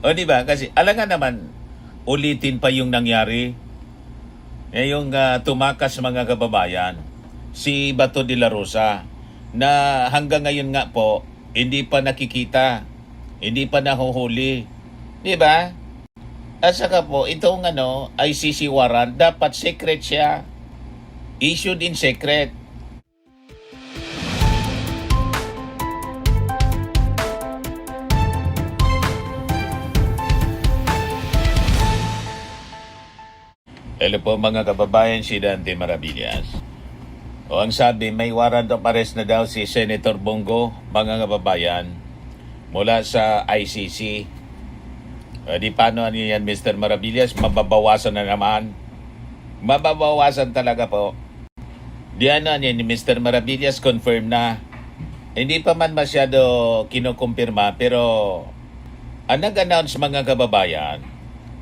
O di ba? Kasi alangan naman, ulitin pa yung nangyari. Yung tumakas mga kababayan, si Bato de la Rosa, na hanggang ngayon nga po, hindi pa nakikita, hindi pa nahuhuli. Di ba? At saka po, itong ICC warrant, dapat secret siya. Issued in secret. Hello po mga kababayan, si Dante Maravillas. O ang sabi, may warrant of arrest na daw si Senator Bongo, mga kababayan, mula sa ICC. Di paano yan, Mr. Maravillas? Mababawasan na naman. Mababawasan talaga po. Di yan, Mr. Maravillas, confirm na. Hindi pa man masyado kinukumpirma, pero ang nag-announce mga kababayan,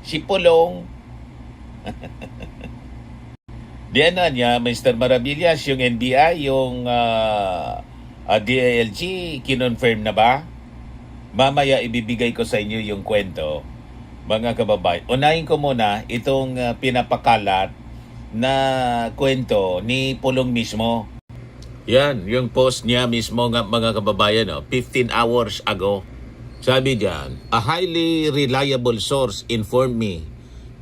si Pulong, diyan na niya, Mr. Maravillas, yung NBI, yung DILG, kinonfirm na ba? Mamaya ibibigay ko sa inyo yung kwento, mga kababayan. Unahin ko muna itong pinapakalat na kwento ni Pulong mismo. Yan, yung post niya mismo nga mga kababayan, 15 hours ago. Sabi diyan, a highly reliable source informed me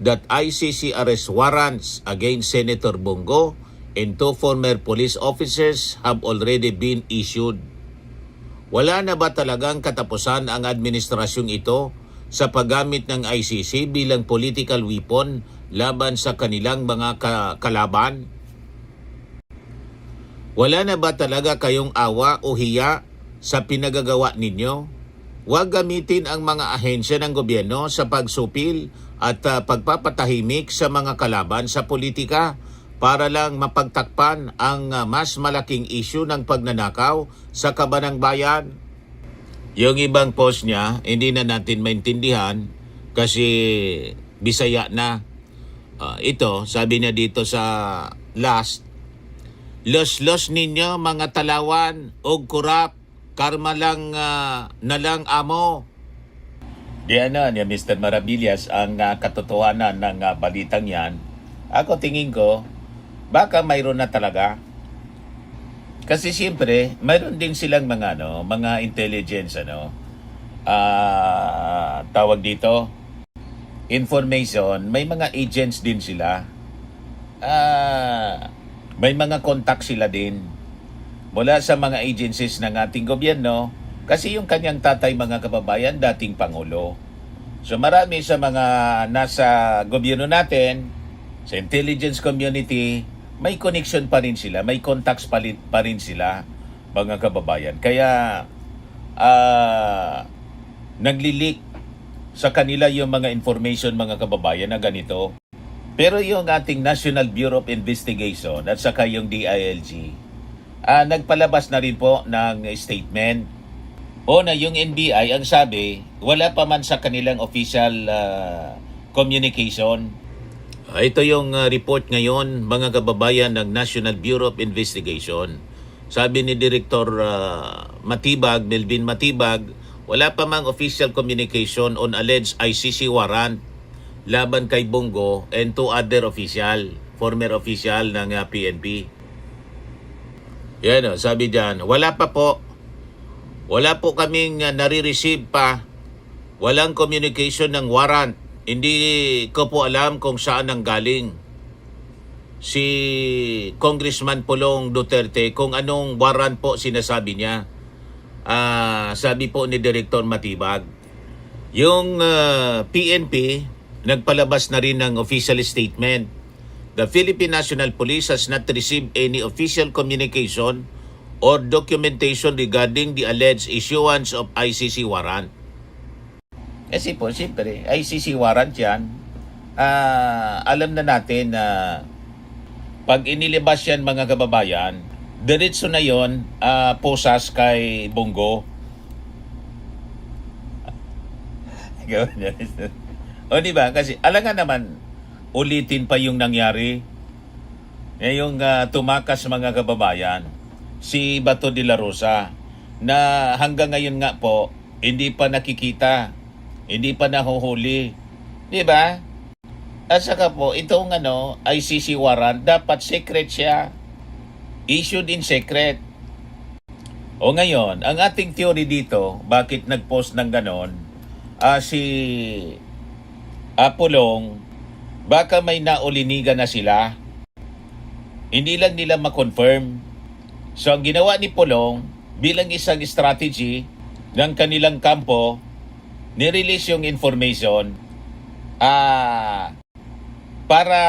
that ICC arrest warrants against Senator Bongo and 2 former police officers have already been issued. Wala na ba talagang katapusan ang administrasyong ito sa paggamit ng ICC bilang political weapon laban sa kanilang mga kalaban? Wala na ba talaga kayong awa o hiya sa pinagagawa ninyo? Huwag gamitin ang mga ahensya ng gobyerno sa pagsupil at pagpapatahimik sa mga kalaban sa politika para lang mapagtakpan ang mas malaking issue ng pagnanakaw sa kaban ng bayan. Yung ibang post niya, hindi na natin maintindihan kasi Bisaya na. Ito, sabi niya dito sa last, los ninyo mga talawan o kurap, karma lang nalang amo. Diyan niya Mr. Maravillas ang katotohanan ng balitang yan. Ako tingin ko, baka mayroon na talaga. Kasi siyempre, mayroon din silang mga intelligence, tawag dito, information, may mga agents din sila. May mga contact sila din mula sa mga agencies ng ating gobyerno. Kasi yung kanyang tatay mga kababayan, dating Pangulo. So marami sa mga nasa gobyerno natin, sa intelligence community, may connection pa rin sila, may contacts pa rin sila mga kababayan. Kaya nagli-leak sa kanila yung mga information mga kababayan na ganito. Pero yung ating National Bureau of Investigation at saka yung DILG, nagpalabas na rin po ng statement. Na yung NBI, ang sabi, wala pa man sa kanilang official communication. Ito yung report ngayon, mga kababayan ng National Bureau of Investigation. Sabi ni Director Matibag, Melvin Matibag, wala pa mang official communication on alleged ICC warrant laban kay Bongo and 2 other former official ng PNP. Yan sabi dyan, wala po kaming nare-receive pa. Walang communication ng warrant. Hindi ko po alam kung saan ang galing si Congressman Pulong Duterte, kung anong warrant po sinasabi niya. Sabi po ni Director Matibag. Yung PNP, nagpalabas na rin ng official statement. The Philippine National Police has not received any official communication or documentation regarding the alleged issuance of ICC warrant. Kasi po, siyempre, ICC warrant yan. Alam na natin na pag inilabas yan mga kababayan, diretso na yon posas kay Bongo. O diba? Kasi alangan naman, ulitin pa yung nangyari. Yung tumakas mga kababayan, si Bato de la Rosa, na hanggang ngayon nga po, hindi pa nakikita, Hindi pa nahuhuli. Di ba? At saka po, itong ICC warrant, dapat secret siya. Issued in secret. O ngayon, ang ating theory dito, bakit nag-post ng ganon, si Apolong, baka may naulinigan na sila. Hindi lang nila ma-confirm. So ang ginawa ni Pulong, bilang isang strategy ng kanilang kampo, nirelease yung information para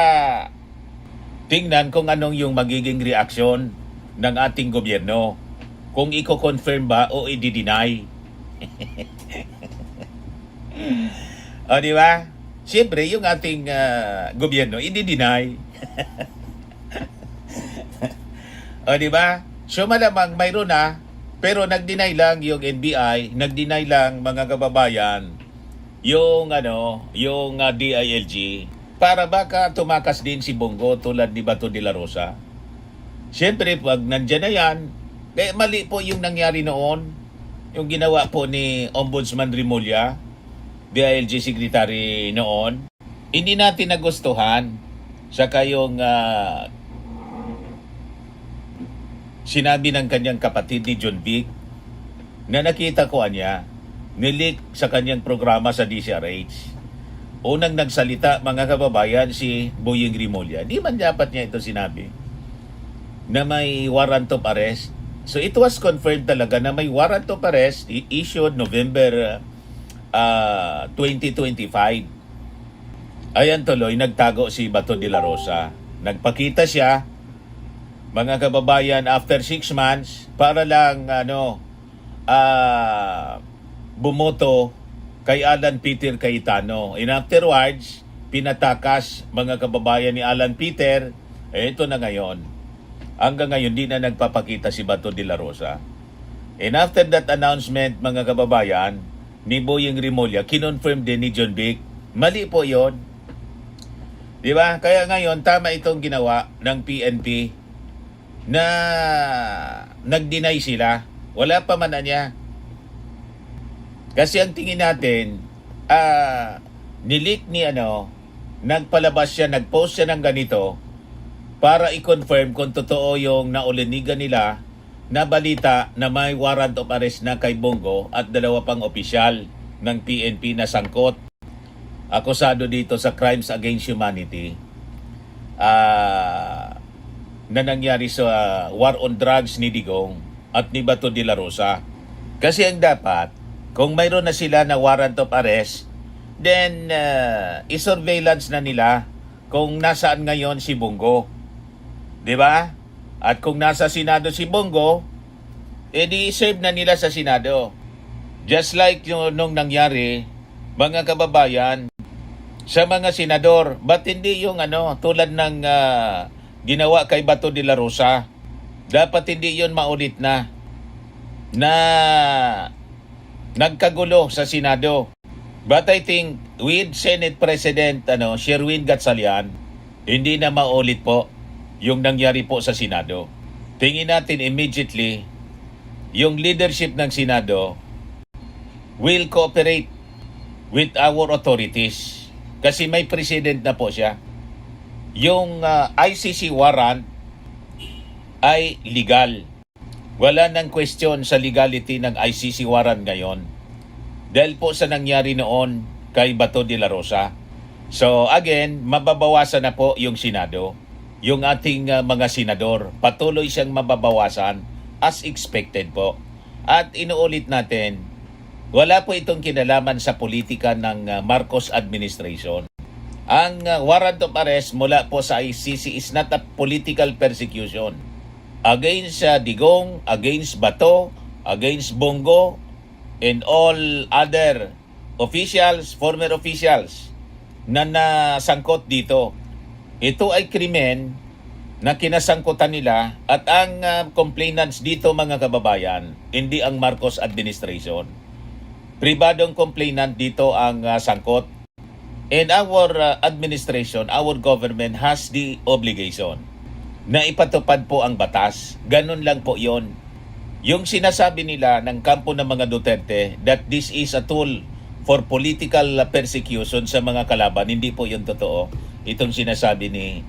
tingnan kung anong yung magiging reaksyon ng ating gobyerno. Kung i-confirm ba o i-deny. O di ba? Siyempre, yung ating gobyerno, i-deny. O di ba? So malamang mayroon na, pero nag-deny lang yung NBI, nag-deny lang mga kababayan yung DILG para baka tumakas din si Bongo tulad ni Bato de la Rosa. Siyempre, pag nandyan na yan, mali po yung nangyari noon, yung ginawa po ni Ombudsman Rimulya, DILG Secretary noon. Hindi natin nagustuhan, saka yung sinabi ng kanyang kapatid ni John Vic na nakita ko niya, nilik sa kanyang programa sa DCRH. Unang nagsalita, mga kababayan, si Boyeng Rimulya. Di man dapat niya ito sinabi na may warrant of arrest. So it was confirmed talaga na may warrant of arrest issued November 2025. Ayan tuloy, nagtago si Bato de la Rosa. Nagpakita siya, mga kababayan, after 6 months para lang bumoto kay Alan Peter Cayetano. And afterwards, pinatakas mga kababayan ni Alan Peter. Ito na ngayon. Hanggang ngayon, di na nagpapakita si Bato de la Rosa. And after that announcement, mga kababayan, ni Boyeng Rimulya, kinonfirm din ni John Vic. Mali po yon. Di ba? Kaya ngayon, tama itong ginawa ng PNP na nag-deny sila. Wala pa man na niya. Kasi ang tingin natin, nilik ni nagpalabas siya, nag-post siya ng ganito para i-confirm kung totoo yung naulinigan nila na balita na may warrant of arrest na kay Bongo at 2 pang opisyal ng PNP na sangkot. Akusado dito sa crimes against humanity na nangyari sa war on drugs ni Digong at ni Bato de la Rosa. Kasi ang dapat, kung mayroon na sila na warrant of arrest, then i-surveillance na nila kung nasaan ngayon si Bongo. 'Di ba? At kung nasa Senado si Bongo, edi serve na nila sa Senado. Just like nung nangyari, mga kababayan, sa mga senador, ba't hindi yung tulad ng ginawa kay Bato de la Rosa? Dapat hindi yun maulit na nagkagulo sa Senado. But I think with Senate President Sherwin Gatchalian, hindi na maulit po yung nangyari po sa Senado. Tingin natin immediately, yung leadership ng Senado will cooperate with our authorities kasi may president na po siya. Yung ICC warrant ay legal. Wala nang question sa legality ng ICC warrant ngayon dahil po sa nangyari noon kay Bato de la Rosa. So again, mababawasan na po yung Senado. Yung ating mga senador, patuloy siyang mababawasan as expected po. At inuulit natin, wala po itong kinalaman sa politika ng Marcos administration. Ang warrant of arrest mula po sa ICC is not a political persecution. Against Digong, against Bato, against Bongo, and all other officials, former officials na nasangkot dito. Ito ay krimen na kinasangkutan nila at ang complainants dito mga kababayan, hindi ang Marcos administration. Pribadong complainant dito ang sangkot. And our administration, our government has the obligation na ipatupad po ang batas. Ganun lang po yon. Yung sinasabi nila ng kampo ng mga Duterte that this is a tool for political persecution sa mga kalaban. Hindi po 'yun totoo. Itong sinasabi ni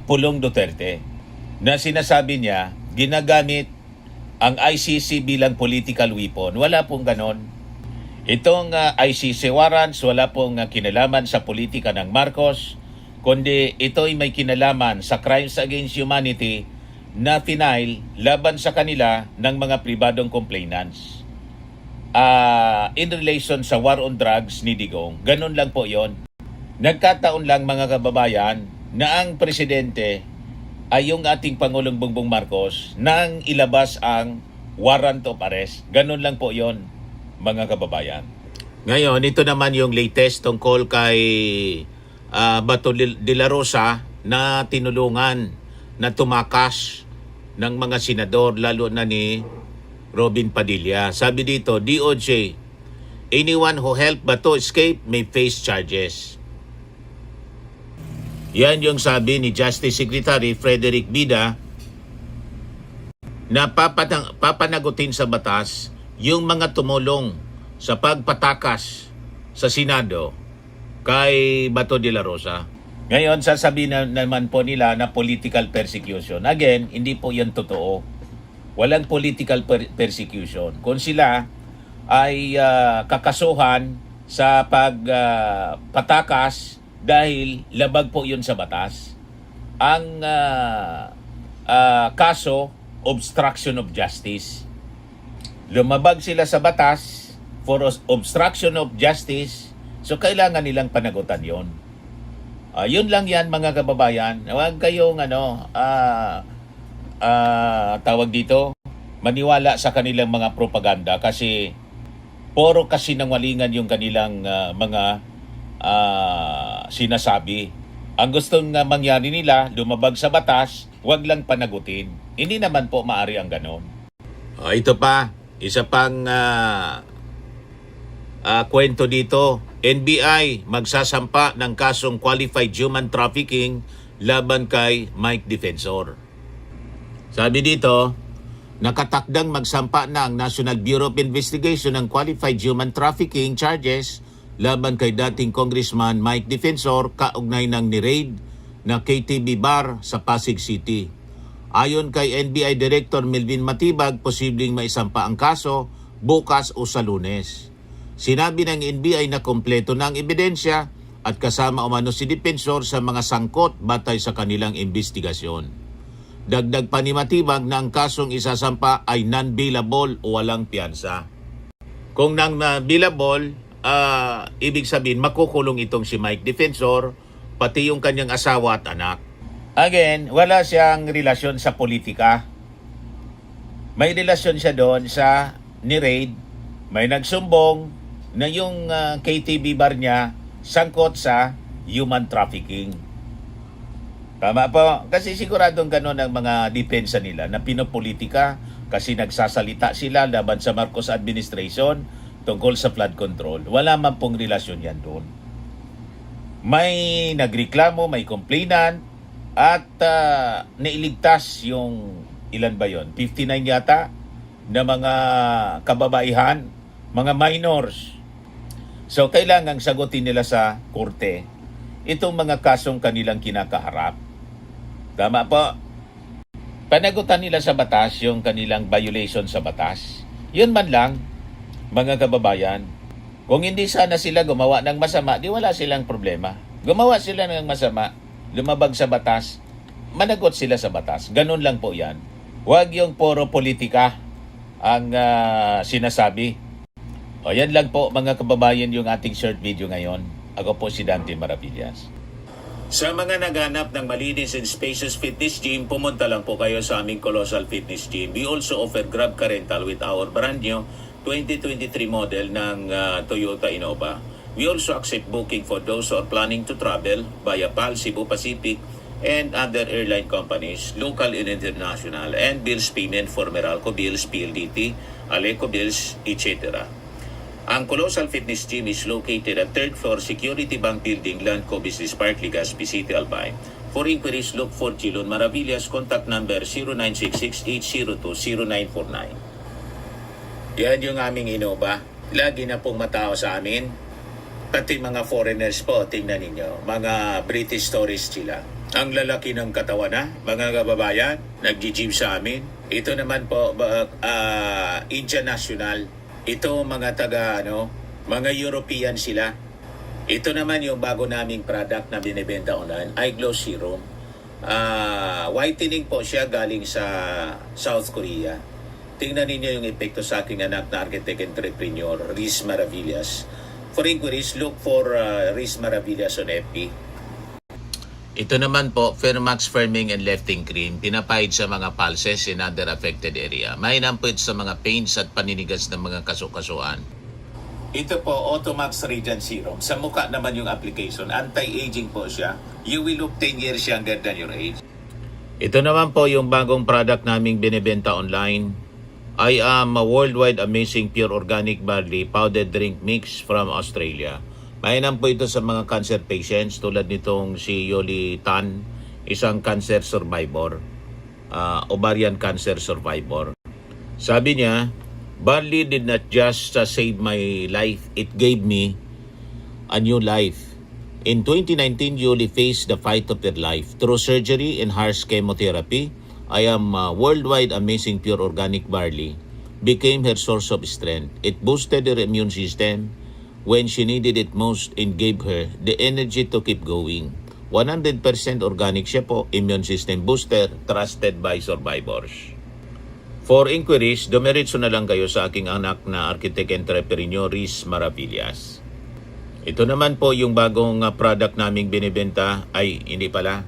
Pulong Duterte na sinasabi niya ginagamit ang ICC bilang political weapon. Wala pong ganon. Itong ICC warrants wala pong kinalaman sa politika ng Marcos, kundi ito'y may kinalaman sa crimes against humanity na final laban sa kanila ng mga pribadong complainants. In relation sa war on drugs ni Digong, ganun lang po yon. Nagkataon lang mga kababayan na ang presidente ay yung ating Pangulong Bongbong Marcos nang ilabas ang warrant of arrest. Ganun lang po yon mga kababayan. Ngayon, ito naman yung latest tungkol kay Bato de la Rosa na tinulungan na tumakas ng mga senador lalo na ni Robin Padilla. Sabi dito, DOJ, anyone who helped Bato escape may face charges. Yan yung sabi ni Justice Secretary Frederick Bida na papanagutin sa batas yung mga tumulong sa pagpatakas sa Senado kay Bato de la Rosa. Ngayon, sasabihin naman po nila na political persecution. Again, hindi po yan totoo. Walang political persecution. Kung sila ay kakasuhan sa pagpatakas dahil labag po yun sa batas, ang kaso, obstruction of justice. Lumabag sila sa batas for obstruction of justice, so kailangan nilang panagutan yon. Yun lang yan mga kababayan. Huwag kayong tawag dito, maniwala sa kanilang mga propaganda kasi puro kasinungalingan yung kanilang mga sinasabi. Ang gustong mangyari nila, lumabag sa batas, huwag lang panagutin. Hindi naman po maari ang ganon. Ito pa, isa pang kwento dito. NBI magsasampa ng kasong qualified human trafficking laban kay Mike Defensor. Sabi dito, nakatakdang magsampa na ang National Bureau of Investigation ng qualified human trafficking charges laban kay dating Congressman Mike Defensor kaugnay ng ni-raid na KTV bar sa Pasig City. Ayon kay NBI Director Melvin Matibag, posibleng maisampa ang kaso bukas o sa Lunes. Sinabi ng NBI na kompleto na ang ebidensya at kasama umano si Defensor sa mga sangkot batay sa kanilang investigasyon. Dagdag pa ni Matibag na ang kasong isasampa ay non-bailable o walang piyansa. Kung non-bailable, ibig sabihin makukulong itong si Mike Defensor, pati yung kanyang asawa at anak. Again, wala siyang relasyon sa politika. May relasyon siya doon sa ni-raid, may nagsumbong na yung KTV bar niya sangkot sa human trafficking. Tama po. Kasi siguradong gano'n ang mga depensa nila na pinopolitika kasi nagsasalita sila laban sa Marcos administration tungkol sa flood control. Wala man pong relasyon yan doon. May nagreklamo, may complainant at nailigtas yung ilan ba yon? 59 yata na mga kababaihan, mga minors. So kailangang sagutin nila sa korte itong mga kasong kanilang kinakaharap. Tama po. Panagutan nila sa batas yung kanilang violation sa batas. Yun man lang, mga kababayan. Kung hindi sana sila gumawa ng masama, di wala silang problema. Gumawa sila ng masama, lumabag sa batas, managot sila sa batas. Ganun lang po yan. Huwag yung puro politika ang sinasabi. O yan lang po mga kababayan yung ating short video ngayon. Ako po si Dante Maravillas. Sa mga naghanap ng malinis and spacious fitness gym, pumunta lang po kayo sa aming Colossal Fitness Gym. We also offer Grab Car Rental with our brand new 2023 model ng Toyota Innova. We also accept booking for those who are planning to travel via PAL, Cebu Pacific, and other airline companies, local and international, and bills payment for Meralco Bills, PLDT, Aleco Bills, etc. Ang Colossal Fitness Gym is located at 3rd floor Security Bank Building, Landco Business Park, Legazpi City, Albay. For inquiries, look for Chilon Maravillas. Contact number 0966-802-0949. Yan yung aming Innova. Lagi na pong matao sa amin. Pati mga foreigners po, tingnan ninyo. Mga British tourists sila. Ang lalaki ng katawan na, mga kababayan, nag-gym sa amin. Ito naman po, Indian National. Ito mga mga European sila. Ito naman yung bago naming product na binibenta online, Eye Glow Serum. Whitening po siya galing sa South Korea. Tingnan ninyo yung epekto sa aking anak na architect entrepreneur, Riz Maravillas. For inquiries, look for Riz Maravillas on FB. Ito naman po, Firmax Firming and Lifting Cream, pinapahid sa mga pulses in other affected area. Mainam po ito sa mga pains at paninigas ng mga kasukasuan. Ito po, Automax Radiant Serum. Sa mukha naman yung application. Anti-aging po siya. You will look 10 years younger than your age. Ito naman po yung bagong product naming binibenta online. I am a worldwide amazing pure organic barley powdered drink mix from Australia. Mainam po ito sa mga cancer patients tulad nitong si Yoli Tan, isang cancer survivor, ovarian cancer survivor. Sabi niya, barley did not just save my life, it gave me a new life. In 2019, Yoli faced the fight of her life. Through surgery and harsh chemotherapy, I am worldwide amazing pure organic barley became her source of strength. It boosted her immune system when she needed it most and gave her the energy to keep going. 100% organic siya po, immune system booster, trusted by survivors. For inquiries, dumiretso na lang kayo sa aking anak na architect entrepreneur, Riz Maravillas. Ito naman po yung bagong product naming binibenta, ay hindi pala.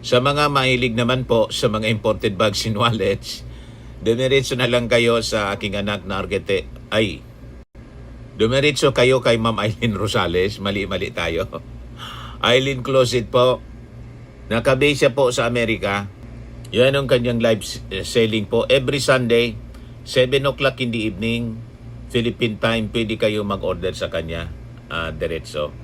Sa mga mahilig naman po sa mga imported bags and wallets, dumiretso na lang kayo sa aking anak na architect. Dumiretso kayo kay Ma'am Eileen Rosales. Mali-mali tayo. Eileen Closet po. Nakabase siya po sa Amerika. Yan ang kanyang live selling po. Every Sunday, 7 o'clock in the evening, Philippine time, pwede kayo mag-order sa kanya. Diretso.